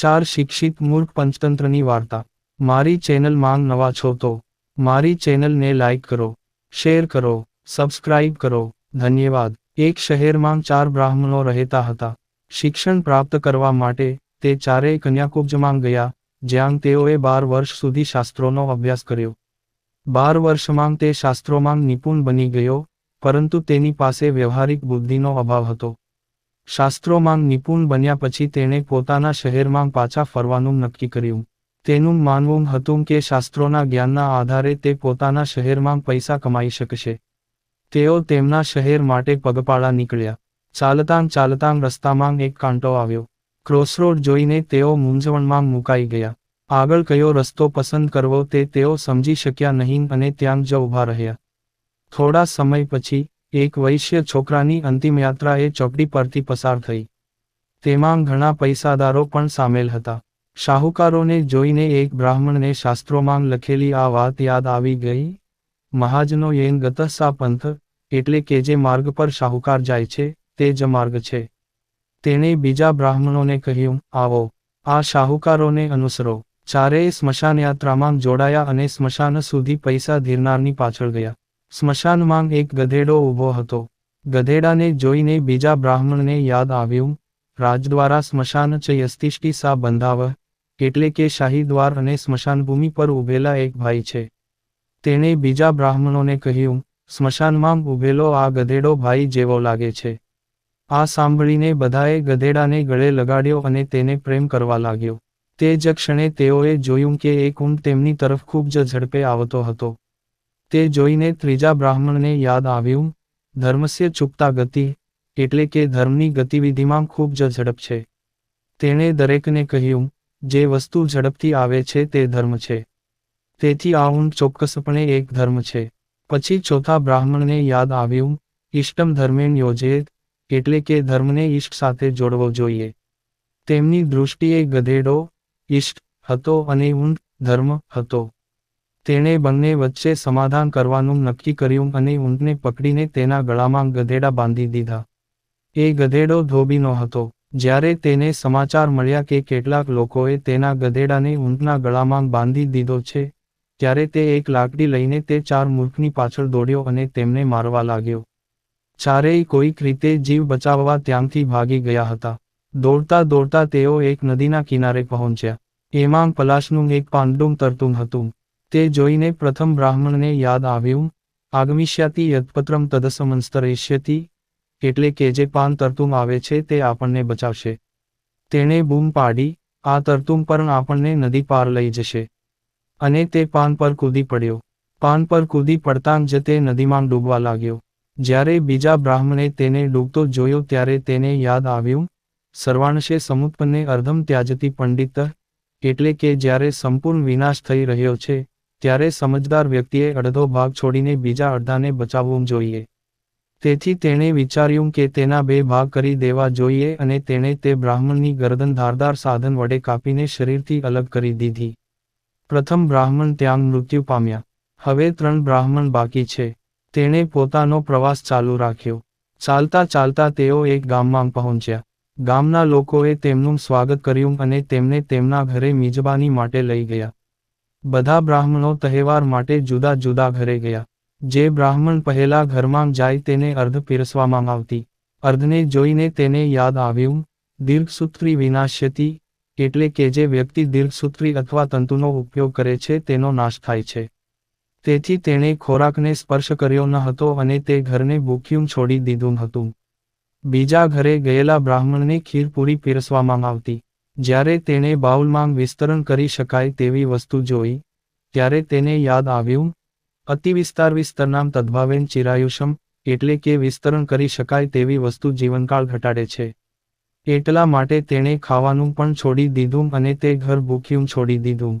ચાર શિક્ષિત મૂર્ખ પંચતંત્રની વાર્તા। મારી ચેનલ માંગ નવા છો તો મારી ચેનલને લાઈક કરો, શેર કરો, સબસ્ક્રાઇબ કરો, ધન્યવાદ। એક શહેરમાં ચાર બ્રાહ્મણો રહેતા હતા। શિક્ષણ પ્રાપ્ત કરવા માટે તે ચારેય કન્યાકુબ્જમાં ગયા, જ્યાં તેઓએ 12 વર્ષ સુધી શાસ્ત્રોનો અભ્યાસ કર્યો। 12 વર્ષમાં તે શાસ્ત્રોમાં નિપુણ બની ગયો, પરંતુ તેની પાસે વ્યવહારિક બુદ્ધિનો અભાવ હતો। શાસ્ત્રોમાં નિપુણ બન્યા પછી તેણે પોતાના શહેરમાં પાછા ફરવાનું નક્કી કર્યું। તેનું માનવું હતું કે શાસ્ત્રોના જ્ઞાનના આધારે તે પોતાના શહેરમાં પૈસા કમાઈ શકશે। તેઓ તેમના શહેર માટે પગપાળા નીકળ્યા। ચાલતાં ચાલતાં રસ્તામાં એક કાંટો આવ્યો। ક્રોસરોડ જોઈને તેઓ મૂંઝવણમાં મુકાઈ ગયા। આગળ કયો રસ્તો પસંદ કરવો તે તેઓ સમજી શક્યા નહીં અને ત્યાં જ ઊભા રહ્યા। થોડા સમય પછી એક વૈશ્ય છોકરાની અંતિમ યાત્રા એ ચોકડી પરથી પસાર થઈ। તેમાં ઘણા પૈસાદારો પણ સામેલ હતા। શાહુકારોને જોઈને એક બ્રાહ્મણને શાસ્ત્રોમાં લખેલી આ વાત યાદ આવી ગઈ। મહાજનો યેન ગતઃ પંથ, એટલે કે જે માર્ગ પર શાહુકાર જાય છે તે જ માર્ગ છે। તેણે બીજા બ્રાહ્મણોને કહ્યું, આવો, આ શાહુકારોને અનુસરો। ચારેય સ્મશાન યાત્રામાં જોડાયા અને સ્મશાન સુધી પૈસા ધીરનારની પાછળ ગયા। સ્મશાનમાં એક ગધેડો ઊભો હતો। ગધેડાને જોઈને બીજા બ્રાહ્મણને યાદ આવ્યું, રાજદ્વારા સ્મશાન ચ યસ્તિષ્ટિ સા બંધાવઃ, એટલે કે શાહી દ્વાર અને સ્મશાનભૂમિ પર ઊભેલા એક ભાઈ છે। તેણે બીજા બ્રાહ્મણોને કહ્યું, સ્મશાનમાં ઊભેલો આ ગધેડો ભાઈ જેવો લાગે છે। આ સાંભળીને બધાએ ગધેડાને ગળે લગાડ્યો અને તેને પ્રેમ કરવા લાગ્યો। તે જ ક્ષણે તેઓએ જોયું કે એક ઊંટ તેમની તરફ ખૂબ જ ઝડપે આવતો હતો। તે જોઈને ત્રીજા બ્રાહ્મણને યાદ આવ્યું, ધર્મસ્ય ચુક્તા ગતિ, એટલે કે ધર્મની ગતિવિધિમાં ખૂબ જ ઝડપ છે। તેણે દરેકને કહ્યું, જે વસ્તુ ઝડપથી આવે છે તે ધર્મ છે। તેથી આ ઊંટ ચોક્કસપણે એક ધર્મ છે। પછી ચોથા બ્રાહ્મણને યાદ આવ્યું, ઇષ્ટમ ધર્મેણ યોજેત, એટલે કે ધર્મને ઇષ્ટ સાથે જોડવો જોઈએ। તેમની દૃષ્ટિએ ગધેડો ઇષ્ટ હતો અને ઊંટ ધર્મ હતો। તેણે બંને વચ્ચે સમાધાન કરવાનું નક્કી કર્યું અને ઊંટને પકડીને તેના ગળામાં ગધેડા બાંધી દીધા। એ ગધેડો ધોબીનો હતો। જ્યારે તેને સમાચાર મળ્યા કે કેટલાક લોકોએ તેના ગધેડાને ઊંટના ગળામાં બાંધી દીધો છે, ત્યારે તે એક લાકડી લઈને તે ચાર મૂર્ખની પાછળ દોડ્યો અને તેમને મારવા લાગ્યો। ચારેય કોઈક રીતે જીવ બચાવવા ત્યાંથી ભાગી ગયા હતા। દોડતા દોડતા તેઓ એક નદીના કિનારે પહોંચ્યા। એમાં પલાશનું એક પાંડું તરતું હતું। તે જોઈને પ્રથમ બ્રાહ્મણને યાદ આવ્યું, આગમિષ્યાતિ યત્પત્રમ તદસમંસ્તરેષ્યતિ, એટલે કે જે પાન તરતું આવે છે તે આપણને બચાવશે। તેણે બૂમ પાડી, આ તરતું પણ આપણને નદી પાર લઈ જશે। અને તે પાન પર કૂદી પડ્યો। પાન પર કૂદી પડતાં જ તે નદીમાં ડૂબવા લાગ્યો। જ્યારે બીજા બ્રાહ્મણે તેને ડૂબતો જોયો ત્યારે તેને યાદ આવ્યું, સર્વાંશે સમુત્પન્ને અર્ધમ ત્યાજતી પંડિત, એટલે કે જ્યારે સંપૂર્ણ વિનાશ થઈ રહ્યો છે ત્યારે સમજદાર વ્યક્તિએ અડધો ભાગ છોડીને બીજા અડધાને બચાવવું જોઈએ। તેથી તેણે વિચાર્યું કે તેના 2 ભાગ કરી દેવા જોઈએ અને તેણે તે બ્રાહ્મણની ગરદન ધારદાર સાધન વડે કાપીને શરીરથી અલગ કરી દીધી। પ્રથમ બ્રાહ્મણ ત્યાં મૃત્યુ પામ્યા। હવે 3 બ્રાહ્મણ બાકી છે। તેણે પોતાનો પ્રવાસ ચાલુ રાખ્યો। ચાલતા ચાલતા તેઓ એક ગામમાં પહોંચ્યા। ગામના લોકોએ તેમનું સ્વાગત કર્યું અને તેમને તેમના ઘરે મિજબાની માટે લઈ ગયા। બધા બ્રાહ્મણો તહેવાર માટે જુદા જુદા ઘરે ગયા। જે બ્રાહ્મણ પહેલા ઘરમાં જાય તેને અર્ધ પીરસવામાં આવતી। અર્ધને જોઈને તેને યાદ આવ્યું, દીર્ઘસૂત્રી વિનાશ્યતિ, એટલે કે જે વ્યક્તિ દીર્ઘસૂત્રી અથવા તંતુનો ઉપયોગ કરે છે તેનો નાશ થાય છે। તેથી તેણે ખોરાકને સ્પર્શ કર્યો ન હતો અને તે ઘરને ભૂખ્યું છોડી દીધું હતું। બીજા ઘરે ગયેલા બ્રાહ્મણને ખીર પૂરી પીરસવામાં આવતી। જ્યારે તેણે બાઉલમાં વિસ્તરણ કરી શકાય તેવી વસ્તુ જોઈ, ત્યારે તેને યાદ આવ્યું, અતિવિસ્તારનામ તદ્ભાવેન ચિરાયુષમ, એટલે કે વિસ્તરણ કરી શકાય તેવી વસ્તુ જીવનકાળ ઘટાડે છે। એટલા માટે તેણે ખાવાનું પણ છોડી દીધું અને તે ઘર ભૂખ્યું છોડી દીધું।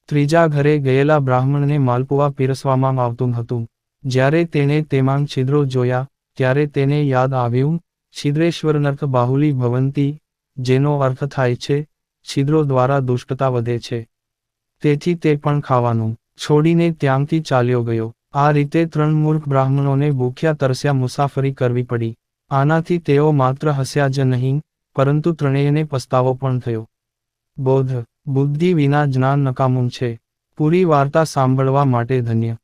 ત્રીજા ઘરે ગયેલા બ્રાહ્મણને માલપુઆ પીરસવામાં આવતું હતું। જ્યારે તેણે તેમાં છિદ્રો જોયા, ત્યારે તેને યાદ આવ્યું, છિદ્રેશ્વરનર્થ બાહુલી ભવંતી, જેનો અર્થ થાય છે, છિદ્રો દ્વારા દુષ્ટતા વધે છે। તેથી તે પણ ખાવાનું છોડીને ત્યાંથી ચાલ્યો ગયો। આ રીતે 3 મૂર્ખ બ્રાહ્મણોને ભૂખ્યા તરસ્યા મુસાફરી કરવી પડી। આનાથી તેઓ માત્ર હસ્યા જ નહીં, પરંતુ ત્રણેયને પસ્તાવો પણ થયો। બોધ, બુદ્ધિ વિના જ્ઞાન નકામું છે. પૂરી વાર્તા સાંભળવા માટે ધન્ય.